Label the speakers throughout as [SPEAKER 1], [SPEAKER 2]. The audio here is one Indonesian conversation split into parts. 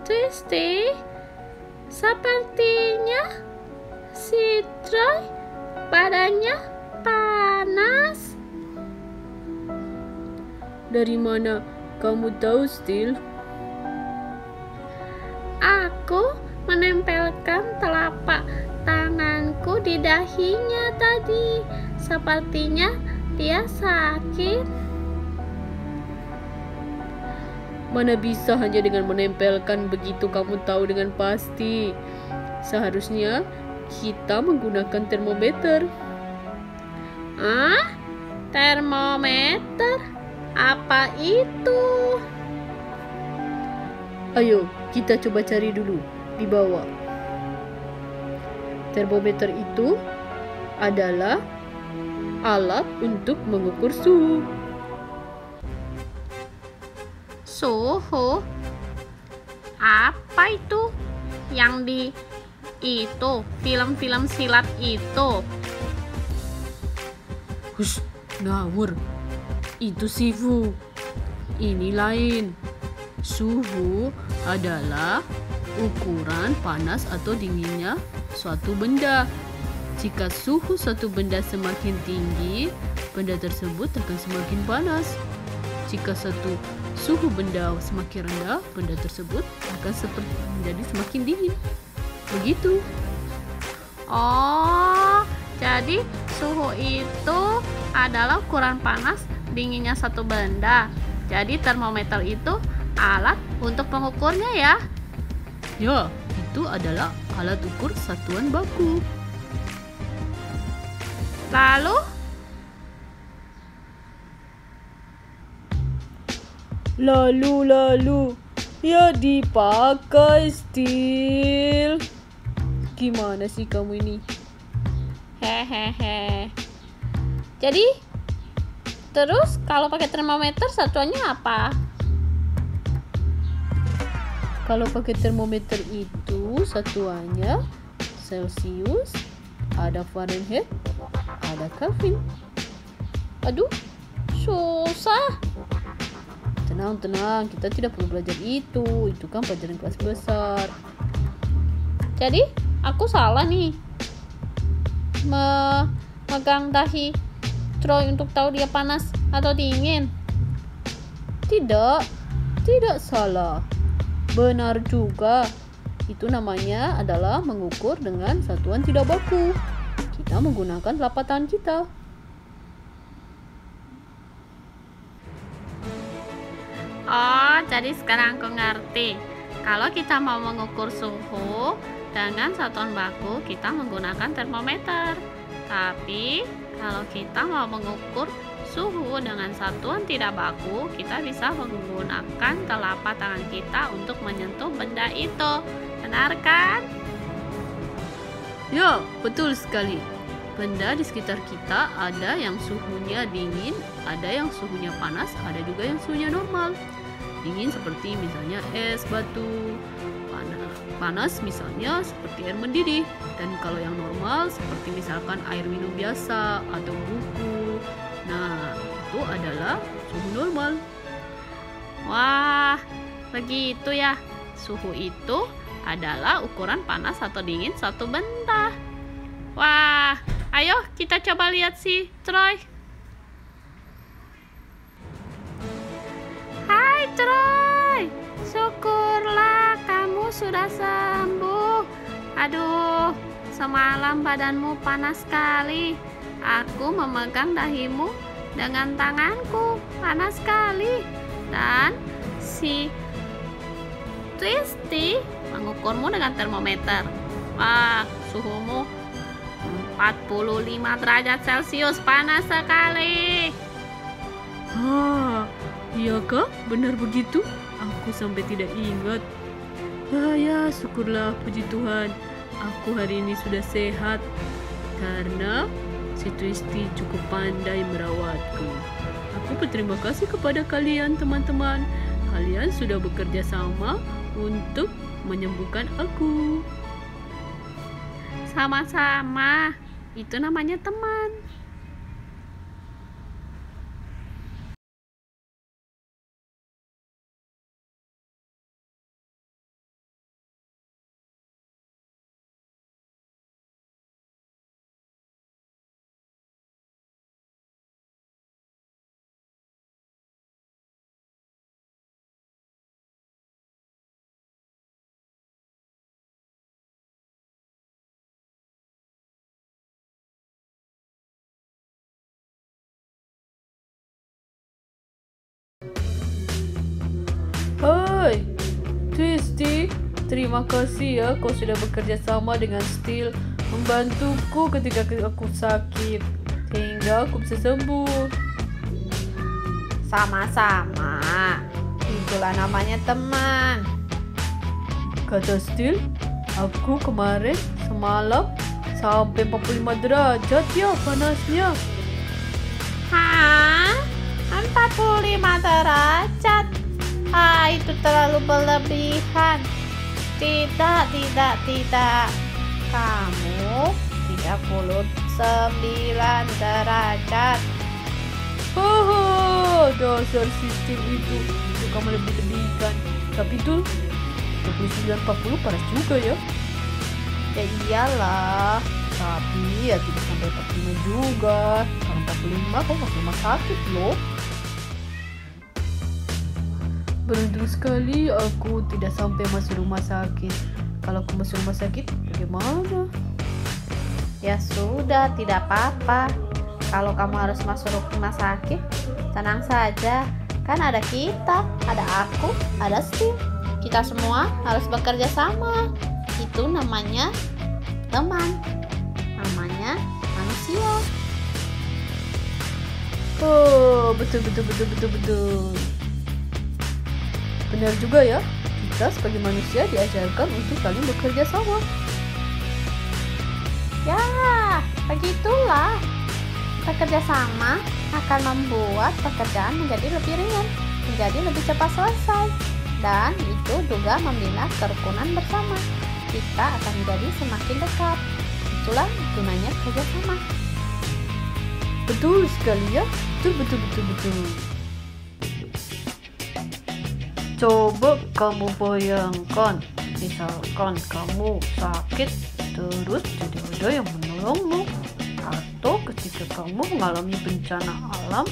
[SPEAKER 1] Twisty, sepertinya si Troy badannya panas.
[SPEAKER 2] Dari mana kamu tahu, Steel?
[SPEAKER 1] Aku menempelkan telapak tanganku di dahinya tadi. Sepertinya dia sakit.
[SPEAKER 2] Mana bisa hanya dengan menempelkan begitu kamu tahu dengan pasti. Seharusnya kita menggunakan termometer.
[SPEAKER 1] Ah, termometer? Apa itu?
[SPEAKER 2] Ayo, kita coba cari dulu di bawah. Termometer itu adalah alat untuk mengukur suhu.
[SPEAKER 1] Suhu? Apa itu? Yang di film-film silat itu?
[SPEAKER 2] Hush, ngawur. Itu suhu. Ini lain. Suhu adalah ukuran panas atau dinginnya suatu benda. Jika suhu suatu benda semakin tinggi, benda tersebut akan semakin panas. Jika suhu benda semakin rendah, benda tersebut akan menjadi semakin dingin. Begitu.
[SPEAKER 1] Oh, jadi suhu itu adalah ukuran panas dinginnya satu benda. Jadi termometer itu alat untuk mengukurnya ya?
[SPEAKER 2] Ya, itu adalah alat ukur satuan baku. Lalu ya dipakai, Steel. Gimana sih kamu ini?
[SPEAKER 1] Hehehe. Jadi terus kalau pakai termometer satuannya apa?
[SPEAKER 2] Kalau pakai termometer itu satuannya Celsius, ada Fahrenheit, ada Kelvin.
[SPEAKER 1] Aduh, susah.
[SPEAKER 2] Tenang, kita tidak perlu belajar itu kan pelajaran kelas besar.
[SPEAKER 1] Jadi aku salah nih memegang dahi Troy untuk tahu dia panas atau dingin.
[SPEAKER 2] Tidak salah. Benar juga. Itu namanya adalah mengukur dengan satuan tidak baku. Kita menggunakan telapak tangan kita.
[SPEAKER 1] Oh, jadi sekarang aku ngerti. Kalau kita mau mengukur suhu dengan satuan baku, kita menggunakan termometer. Tapi kalau kita mau mengukur suhu dengan satuan tidak baku, kita bisa menggunakan telapak tangan kita untuk menyentuh benda itu. Benar kan?
[SPEAKER 2] Ya, betul sekali. Benda di sekitar kita ada yang suhunya dingin, ada yang suhunya panas, ada juga yang suhunya normal. Dingin seperti misalnya es batu, panas misalnya seperti air mendidih, dan kalau yang normal seperti misalkan air minum biasa atau buku. Nah, itu adalah suhu normal.
[SPEAKER 1] Wah, begitu ya. Suhu itu adalah ukuran panas atau dingin suatu benda. Wah, ayo kita coba lihat si Troy. Hai Troy, syukurlah kamu sudah sembuh. Aduh, semalam badanmu panas sekali. Aku memegang dahimu dengan tanganku, panas sekali. Dan si Twisty mengukurmu dengan termometer. Wah, suhumu 45 derajat Celcius, panas sekali.
[SPEAKER 2] Iya kah? Benar begitu? Aku sampai tidak ingat. Ya, syukurlah, puji Tuhan. Aku hari ini sudah sehat karena si Twisty cukup pandai merawatku. Aku berterima kasih kepada kalian, teman-teman. Kalian sudah bekerja sama untuk menyembuhkan aku.
[SPEAKER 1] Sama-sama. Itu namanya teman.
[SPEAKER 2] terima kasih ya kau sudah bekerja sama dengan Steel, membantuku ketika aku sakit, sehingga aku bisa sembuh.
[SPEAKER 1] Sama-sama, itulah namanya teman.
[SPEAKER 2] Kata Steel, aku kemarin semalam sampai 45 derajat ya panasnya.
[SPEAKER 1] Hah? 45 derajat? Itu terlalu berlebihan. Tidak. Kamu 39 derajat.
[SPEAKER 2] Dasar sistem itu kamu lebih-lebihkan. Tapi itu 29-40 panas juga ya.
[SPEAKER 1] Ya iyalah.
[SPEAKER 2] Tapi ya tidak sampai 45 juga. Kalau 45 kau masuk rumah sakit loh. Beruntung sekali aku tidak sampai masuk rumah sakit. Kalau aku masuk rumah sakit, bagaimana?
[SPEAKER 1] Ya sudah, tidak apa-apa. Kalau kamu harus masuk rumah sakit, tenang saja. Kan ada kita, ada aku, ada Steve. Kita semua harus bekerja sama. Itu namanya teman. Namanya manusia.
[SPEAKER 2] Oh, betul. Benar juga ya, kita sebagai manusia diajarkan untuk saling bekerja sama.
[SPEAKER 1] Ya, begitulah. Bekerja sama akan membuat pekerjaan menjadi lebih ringan, menjadi lebih cepat selesai. Dan itu juga membina kerukunan bersama. Kita akan menjadi semakin dekat. Itulah gunanya kerja sama.
[SPEAKER 2] Betul sekali ya, betul. Coba kamu bayangkan, misalkan kamu sakit terus tidak ada yang menolongmu, atau ketika kamu mengalami bencana alam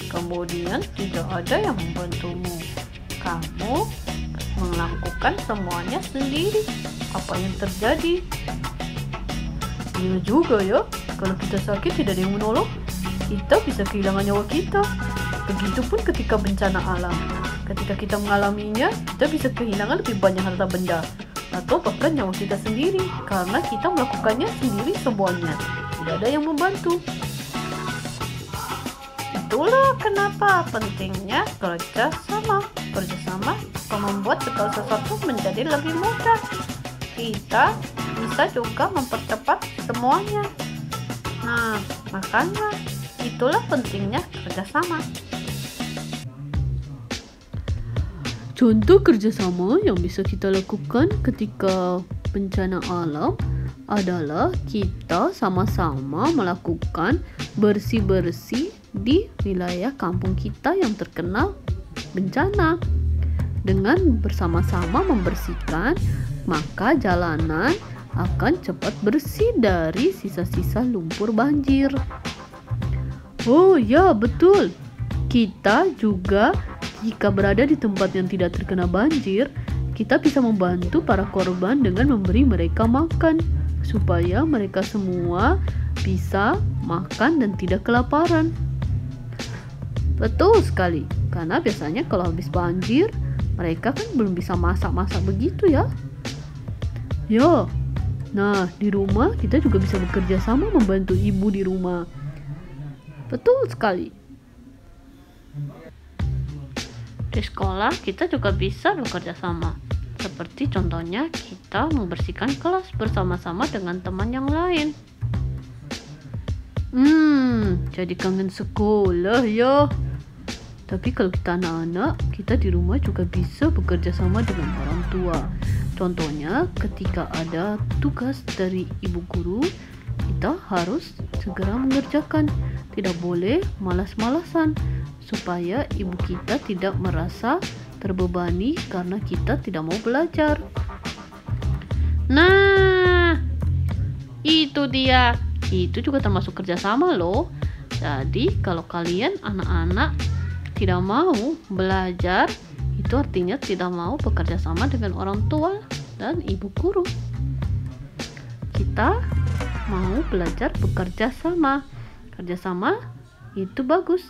[SPEAKER 2] kemudian tidak ada yang membantumu, kamu melakukan semuanya sendiri. Apa yang terjadi? Iya juga ya, kalau kita sakit tidak ada yang menolong, kita bisa kehilangan nyawa kita. Begitupun ketika bencana alam, ketika kita mengalaminya, kita bisa kehilangan lebih banyak harta benda atau bahkan nyawa kita sendiri karena kita melakukannya sendiri semuanya, tidak ada yang membantu.
[SPEAKER 1] Itulah kenapa pentingnya kerja sama. Kerja sama akan membuat segala sesuatu menjadi lebih mudah. Kita bisa juga mempercepat semuanya. Nah, makanya itulah pentingnya kerja sama.
[SPEAKER 2] Contoh kerjasama yang bisa kita lakukan ketika bencana alam adalah kita sama-sama melakukan bersih-bersih di wilayah kampung kita yang terkena bencana. Dengan bersama-sama membersihkan, maka jalanan akan cepat bersih dari sisa-sisa lumpur banjir. Oh ya, betul. Kita juga jika berada di tempat yang tidak terkena banjir, kita bisa membantu para korban dengan memberi mereka makan, supaya mereka semua bisa makan dan tidak kelaparan. Betul sekali, karena biasanya kalau habis banjir, mereka kan belum bisa masak-masak begitu ya. Ya, nah di rumah kita juga bisa bekerja sama membantu ibu di rumah. Betul sekali.
[SPEAKER 1] Di sekolah kita juga bisa bekerja sama. Seperti contohnya kita membersihkan kelas bersama-sama dengan teman yang lain.
[SPEAKER 2] Jadi kangen sekolah ya. Tapi kalau kita anak-anak, kita di rumah juga bisa bekerja sama dengan orang tua. Contohnya ketika ada tugas dari ibu guru, kita harus segera mengerjakan. Tidak boleh malas-malasan, supaya ibu kita tidak merasa terbebani karena kita tidak mau belajar.
[SPEAKER 1] Nah, itu dia. Itu juga termasuk kerjasama loh. Jadi kalau kalian anak-anak tidak mau belajar, itu artinya tidak mau bekerja sama dengan orang tua dan ibu guru. Kita mau belajar bekerja sama. Kerjasama itu bagus.